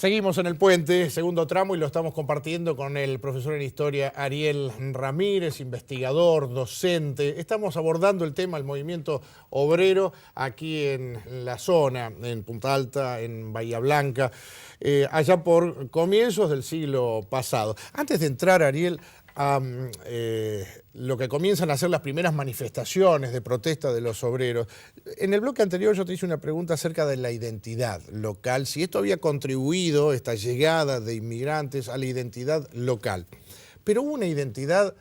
Seguimos en el puente, segundo tramo, y lo estamos compartiendo con el profesor en historia Ariel Ramírez, investigador, docente. Estamos abordando el tema del movimiento obrero aquí en la zona, en Punta Alta, en Bahía Blanca, allá por comienzos del siglo pasado. Antes de entrar, Ariel, a lo que comienzan a ser las primeras manifestaciones de protesta de los obreros. En el bloque anterior yo te hice una pregunta acerca de la identidad local, si esto había contribuido, esta llegada de inmigrantes, a la identidad local. Pero hubo una identidad,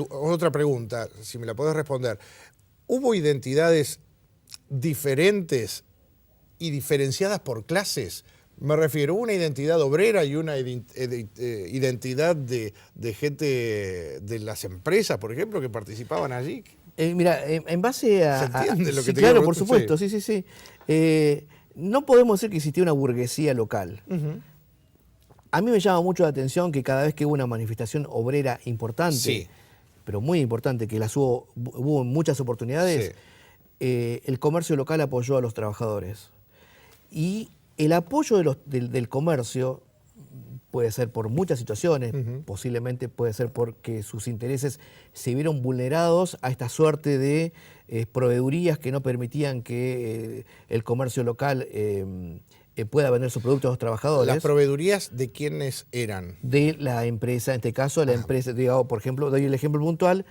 otra pregunta, si me la podés responder, ¿hubo identidades diferentes y diferenciadas por clases? Me refiero a una identidad obrera y una identidad de gente de las empresas, por ejemplo, que participaban allí. Mira, en base a... ¿Se entiende lo que sí, te claro, digo? por supuesto, sí. No podemos decir que existía una burguesía local. A mí me llama mucho la atención que cada vez que hubo una manifestación obrera importante, Sí, pero muy importante, que las hubo en muchas oportunidades, el comercio local apoyó a los trabajadores. Y el apoyo del comercio puede ser por muchas situaciones, posiblemente puede ser porque sus intereses se vieron vulnerados a esta suerte de proveedurías que no permitían que el comercio local pueda vender sus productos a los trabajadores. ¿Las proveedurías de quiénes eran? De la empresa, en este caso, la empresa, digamos, por ejemplo, doy el ejemplo puntual,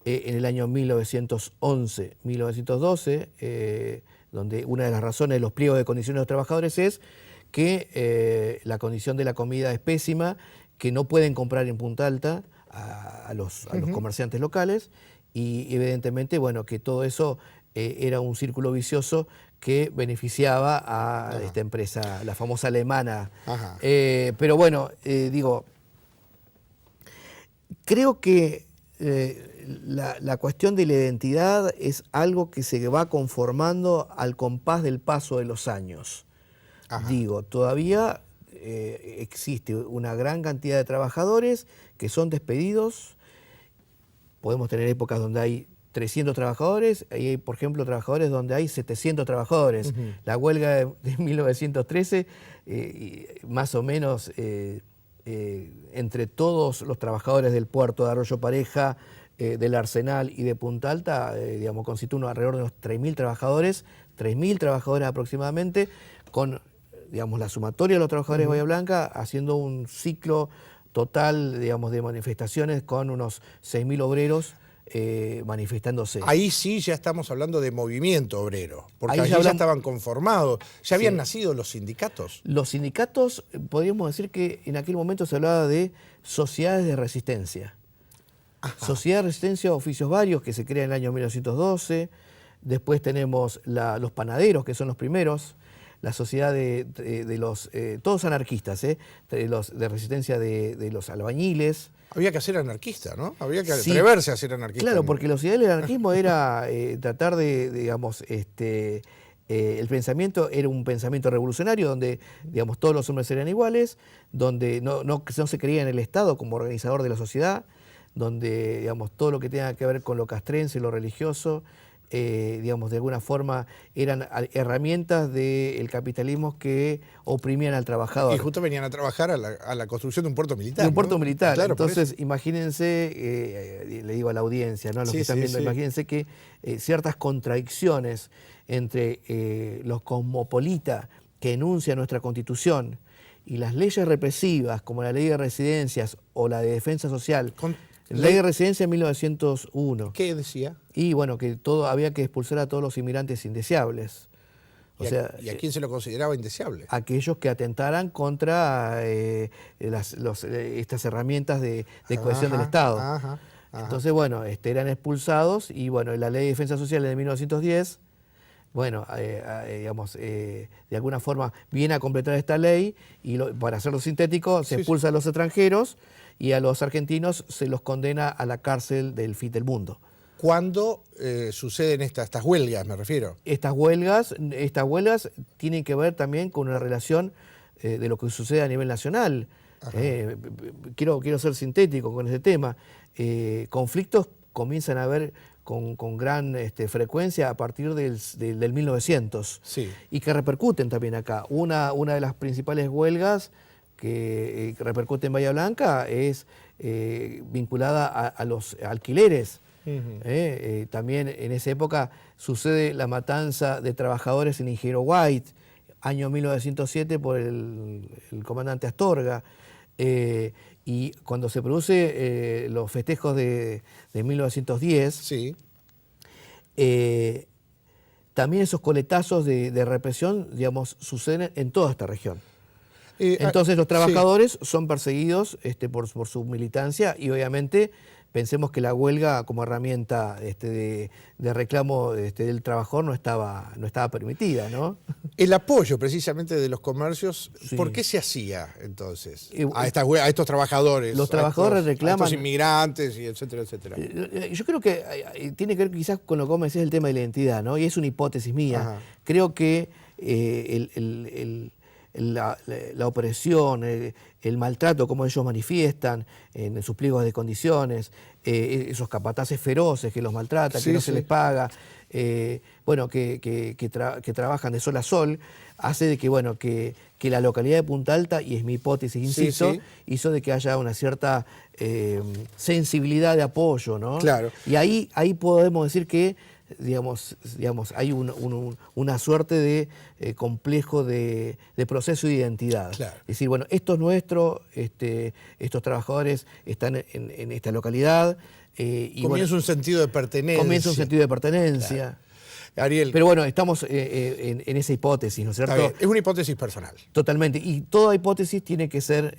en el año 1911, 1912, donde una de las razones de los pliegos de condiciones de los trabajadores es que la condición de la comida es pésima, que no pueden comprar en Punta Alta a los comerciantes locales, y evidentemente, bueno, que todo eso era un círculo vicioso que beneficiaba a esta empresa, la famosa alemana. Pero bueno, digo, creo que la cuestión de la identidad es algo que se va conformando al compás del paso de los años. Digo, todavía existe una gran cantidad de trabajadores que son despedidos. Podemos tener épocas donde hay 300 trabajadores, y hay, por ejemplo, trabajadores donde hay 700 trabajadores. La huelga de 1913, más o menos, entre todos los trabajadores del puerto de Arroyo Pareja, del Arsenal y de Punta Alta, digamos, constituye alrededor de unos 3.000 trabajadores aproximadamente, con, digamos, la sumatoria de los trabajadores de Bahía Blanca, haciendo un ciclo total, digamos, de manifestaciones con unos 6.000 obreros manifestándose. Ahí sí ya estamos hablando de movimiento obrero, porque Ahí allí ya estaban conformados, ya habían nacido los sindicatos. Los sindicatos, podríamos decir que en aquel momento se hablaba de sociedades de resistencia. Sociedad de resistencia, oficios varios, que se crea en el año 1912. Después tenemos los panaderos, que son los primeros. La sociedad de los, todos anarquistas, de resistencia de los albañiles. Había que ser anarquista, ¿no? Había que atreverse a ser anarquista. Claro, porque los ideales del anarquismo era tratar de, digamos, el pensamiento era un pensamiento revolucionario donde, digamos, todos los hombres eran iguales, donde no se creía en el Estado como organizador de la sociedad, donde, digamos, todo lo que tenga que ver con lo castrense, lo religioso, digamos, de alguna forma eran herramientas del capitalismo que oprimían al trabajador. Y justo venían a trabajar a la construcción de un puerto militar. De un puerto militar. Claro, entonces, imagínense, le digo a la audiencia, ¿no? A los que están viendo, imagínense que ciertas contradicciones entre los cosmopolitas que enuncia nuestra Constitución y las leyes represivas, como la ley de residencias o la de defensa social. Ley de residencia en 1901. ¿Qué decía? Y bueno, que había que expulsar a todos los inmigrantes indeseables. ¿Y a quién se lo consideraba indeseable? Aquellos que atentaran contra estas herramientas de cohesión del Estado. Entonces, bueno, eran expulsados y bueno, la Ley de Defensa Social de 1910, bueno, digamos, de alguna forma viene a completar esta ley y para hacerlo sintético se expulsa a los extranjeros y a los argentinos se los condena a la cárcel del fin del mundo. ¿Cuándo suceden estas huelgas, me refiero? Estas huelgas tienen que ver también con una relación de lo que sucede a nivel nacional. Quiero ser sintético con ese tema. Conflictos comienzan a ver con gran frecuencia a partir del 1900, Sí. y que repercuten también acá. Una de las principales huelgas que repercute en Bahía Blanca es vinculada a los alquileres. También en esa época sucede la matanza de trabajadores en Ingeniero White, año 1907 por el comandante Astorga. Y cuando se produce los festejos de 1910, Sí. también esos coletazos de represión, digamos, suceden en toda esta región. Entonces los trabajadores son perseguidos por su militancia, y obviamente pensemos que la huelga como herramienta de reclamo del trabajador no estaba permitida, ¿no? El apoyo precisamente de los comercios, Sí. ¿por qué se hacía entonces a estos trabajadores? Los trabajadores reclaman... A estos inmigrantes, y etcétera, etcétera. Yo creo que tiene que ver quizás con lo que vos me decías, el tema de la identidad, ¿no? Y es una hipótesis mía. Ajá. Creo que la opresión, el maltrato, como ellos manifiestan en sus pliegos de condiciones, esos capataces feroces que los maltratan, Sí, que no sí. se les paga, bueno, que trabajan de sol a sol, hace de que la localidad de Punta Alta, y es mi hipótesis, insisto, sí. hizo de que haya una cierta sensibilidad de apoyo, ¿no? Claro. Y ahí podemos decir que digamos, hay una suerte de complejo de proceso de identidad. Claro. Es decir, bueno, esto es nuestro, estos trabajadores están en esta localidad. Y Comienza un sentido de pertenencia. Comienza un sentido de pertenencia. Claro. Ariel, Pero bueno, estamos en esa hipótesis, ¿no es cierto? está bien, es una hipótesis personal. Totalmente. Y toda hipótesis tiene que ser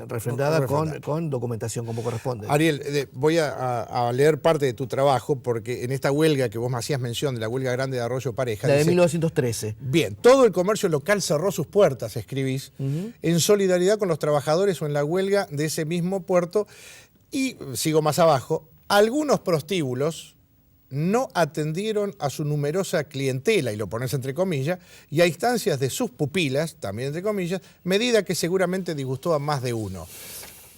refrendada Refrendada. con documentación como corresponde. Ariel, voy a leer parte de tu trabajo, porque en esta huelga que vos me hacías mención, de la huelga grande de Arroyo Pareja... La de dice, 1913. bien, todo el comercio local cerró sus puertas, escribís, en solidaridad con los trabajadores o en la huelga de ese mismo puerto. Y sigo más abajo, algunos prostíbulos no atendieron a su numerosa clientela, y lo pones entre comillas, y a instancias de sus pupilas, también entre comillas, medida que seguramente disgustó a más de uno.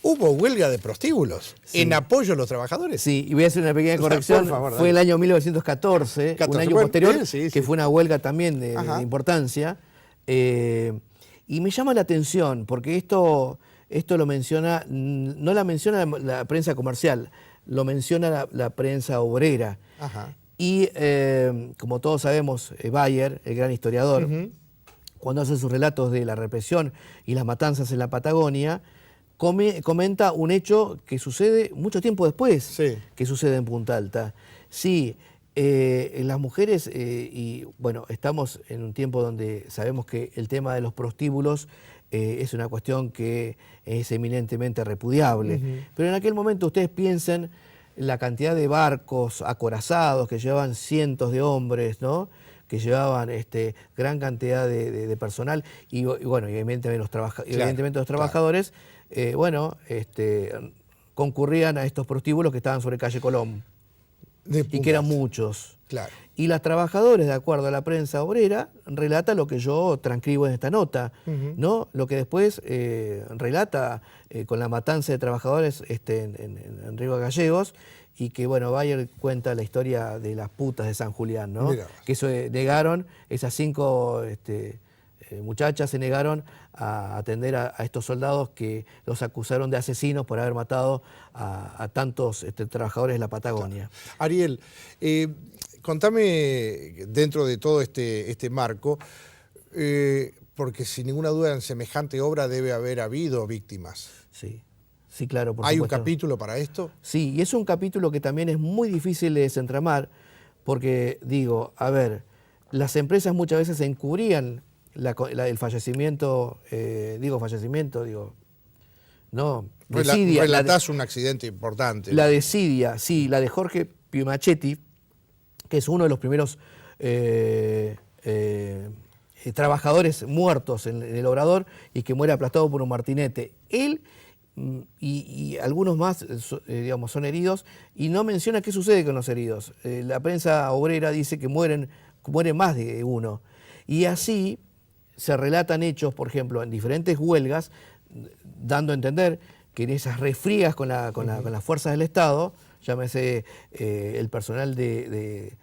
¿Hubo huelga de prostíbulos en apoyo a los trabajadores? Sí, y voy a hacer una pequeña corrección. Por favor, fue el año 1914, un año bueno, posterior, bien, sí, que sí. fue una huelga también de importancia. Y me llama la atención, porque esto lo menciona, no la menciona la prensa comercial, lo menciona la prensa obrera. Ajá. Y como todos sabemos, Bayer, el gran historiador, cuando hace sus relatos de la represión y las matanzas en la Patagonia, comenta un hecho que sucede mucho tiempo después, Sí. que sucede en Punta Alta. Sí, las mujeres, y bueno, estamos en un tiempo donde sabemos que el tema de los prostíbulos es una cuestión que es eminentemente repudiable. Pero en aquel momento ustedes piensen la cantidad de barcos acorazados que llevaban cientos de hombres, ¿no? Que llevaban gran cantidad de personal, y bueno, evidentemente los trabajadores, concurrían a estos prostíbulos que estaban sobre calle Colón, y que eran muchos. Claro. Y las trabajadoras, de acuerdo a la prensa obrera, relata lo que yo transcribo en esta nota, ¿no? Lo que después relata con la matanza de trabajadores en Río Gallegos, y que, bueno, Bayer cuenta la historia de las putas de San Julián, ¿no? Mirá. Que eso negaron, esas 5 muchachas se negaron a atender a estos soldados que los acusaron de asesinos por haber matado a tantos trabajadores de la Patagonia. Ariel, contame, dentro de todo este marco, porque sin ninguna duda en semejante obra debe haber habido víctimas. Sí, claro, por ¿Hay supuesto. un capítulo para esto? Sí, y es un capítulo que también es muy difícil de desentramar, porque, digo, a ver, las empresas muchas veces encubrían el fallecimiento, no, desidia. Relatás un accidente importante. La desidia, sí, la de Jorge Piumachetti, que es uno de los primeros trabajadores muertos en el Obrador, y que muere aplastado por un martinete. Él y algunos más son heridos, y no menciona qué sucede con los heridos. La prensa obrera dice que muere más de uno. Y así se relatan hechos, por ejemplo, en diferentes huelgas, dando a entender que en esas refriegas con las fuerzas del Estado llámese el personal de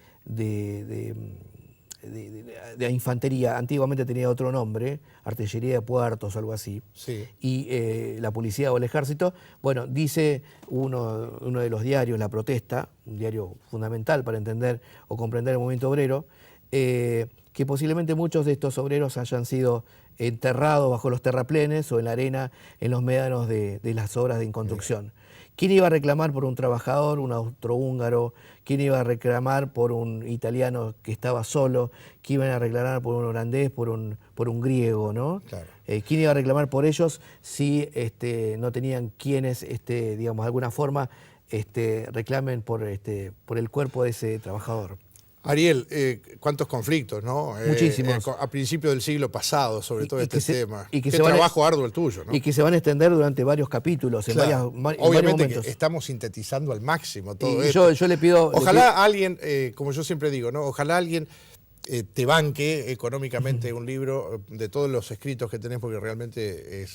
infantería, antiguamente tenía otro nombre, artillería de puertos, algo así, Sí. y la policía o el ejército. Bueno, dice uno de los diarios, La Protesta, un diario fundamental para entender o comprender el movimiento obrero, que posiblemente muchos de estos obreros hayan sido enterrados bajo los terraplenes o en la arena en los médanos de las obras de construcción. ¿Quién iba a reclamar por un trabajador, un austrohúngaro? ¿Quién iba a reclamar por un italiano que estaba solo? ¿Quién iba a reclamar por un holandés, por un griego, ¿no? Claro. ¿Quién iba a reclamar por ellos si no tenían quienes, digamos, de alguna forma reclamen por el cuerpo de ese trabajador? Ariel, cuántos conflictos, ¿no? Muchísimos. A principios del siglo pasado, sobre todo este tema. Qué trabajo arduo el tuyo, ¿no? Y que se van a extender durante varios capítulos, en Claro. varios Obviamente momentos. que estamos sintetizando al máximo todo Y esto. yo le pido... Ojalá alguien, como yo siempre digo, ¿no? Ojalá alguien te banque económicamente un libro de todos los escritos que tenés, porque realmente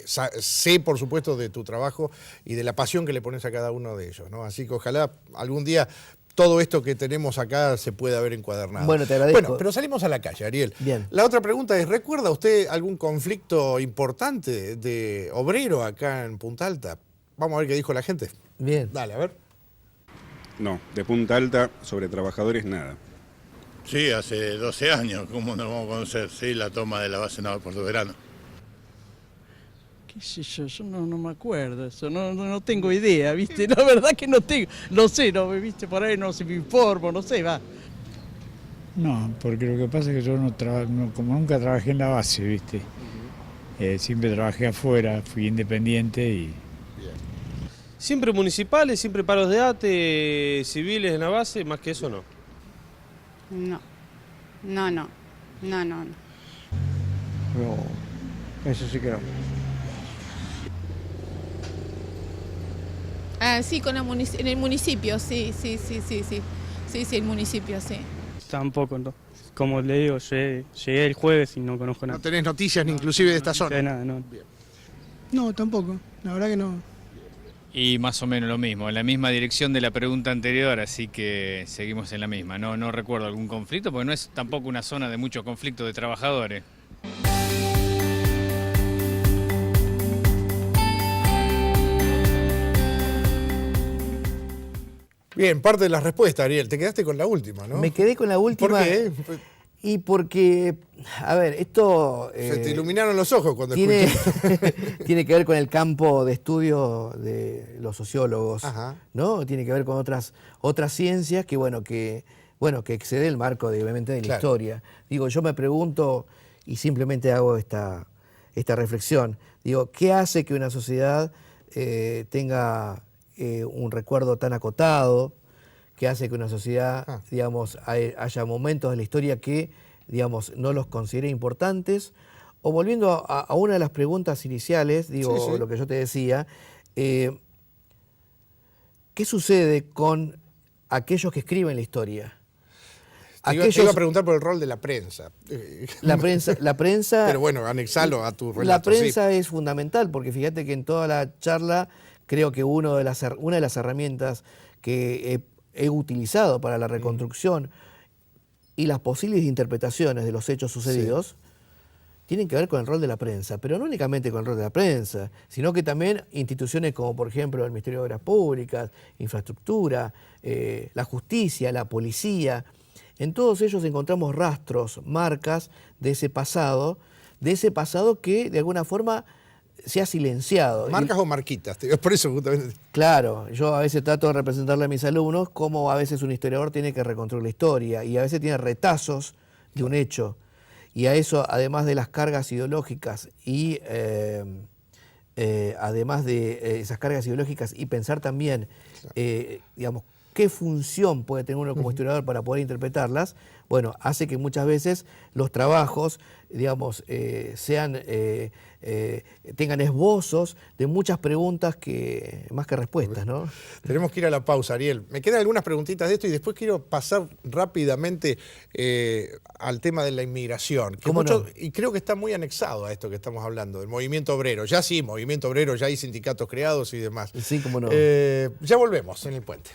sé, por supuesto, de tu trabajo y de la pasión que le pones a cada uno de ellos, ¿no? Así que ojalá algún día todo esto que tenemos acá se pueda ver encuadernado. Bueno, te agradezco. Bueno, pero salimos a la calle, Ariel. Bien. La otra pregunta es, ¿recuerda usted algún conflicto importante de obrero acá en Punta Alta? Vamos a ver qué dijo la gente. Bien. Dale, a ver. No, de Punta Alta sobre trabajadores nada. Sí, hace 12 años, ¿cómo no lo vamos a conocer? Sí, la toma de la base naval Puerto Verano. ¿Qué sé yo? No me acuerdo eso, no tengo idea, ¿viste? La verdad que no tengo, no sé, no, ¿viste? Por ahí no se me informo, no sé, va. No, porque lo que pasa es que yo como nunca trabajé en la base, ¿viste? Siempre trabajé afuera, fui independiente y... Siempre municipales, siempre paros de ATE, civiles en la base, más que eso no. No. Pero eso sí que no. Sí, en el municipio, sí, el municipio, sí. Tampoco, no. Como le digo, llegué el jueves y no conozco nada. No tenés noticias ni inclusive de esta No zona. sé nada, no. No, tampoco, la verdad que no. Y más o menos lo mismo, en la misma dirección de la pregunta anterior, así que seguimos en la misma. No recuerdo algún conflicto, porque no es tampoco una zona de mucho conflicto de trabajadores. Bien, parte de la respuesta, Ariel. Te quedaste con la última, ¿no? Me quedé con la última. ¿Por qué? Y porque, a ver, esto... Se te iluminaron los ojos cuando tiene, escuchaste. tiene que ver con el campo de estudio de los sociólogos, Ajá. ¿no? Tiene que ver con otras ciencias que excede el marco, obviamente, de la historia. Digo, yo me pregunto, y simplemente hago esta reflexión, digo, ¿qué hace que una sociedad tenga un recuerdo tan acotado? Que hace que una sociedad, digamos, haya momentos de la historia que, digamos, no los considere importantes? O volviendo a una de las preguntas iniciales, digo, lo que yo te decía, ¿qué sucede con aquellos que escriben la historia? Te iba a preguntar por el rol de la prensa. La prensa... Pero bueno, anexalo a tu relato. La prensa es fundamental, porque fíjate que en toda la charla creo que una de las herramientas que he utilizado para la reconstrucción y las posibles interpretaciones de los hechos sucedidos tienen que ver con el rol de la prensa, pero no únicamente con el rol de la prensa, sino que también instituciones como, por ejemplo, el Ministerio de Obras Públicas, Infraestructura, la justicia, la policía. En todos ellos encontramos rastros, marcas de ese pasado que de alguna forma se ha silenciado. ¿Marcas o marquitas? Por eso justamente. Claro, yo a veces trato de representarle a mis alumnos cómo a veces un historiador tiene que reconstruir la historia y a veces tiene retazos de un hecho. Y a eso, además de las cargas ideológicas y además de esas cargas ideológicas y pensar también, digamos, qué función puede tener uno como historiador para poder interpretarlas, bueno, hace que muchas veces los trabajos, digamos, tengan esbozos de muchas preguntas más que respuestas, ¿no? Tenemos que ir a la pausa, Ariel. Me quedan algunas preguntitas de esto y después quiero pasar rápidamente al tema de la inmigración. Y creo que está muy anexado a esto que estamos hablando, del movimiento obrero. Ya sí, movimiento obrero, ya hay sindicatos creados y demás. Sí, cómo no. Ya volvemos en El Puente.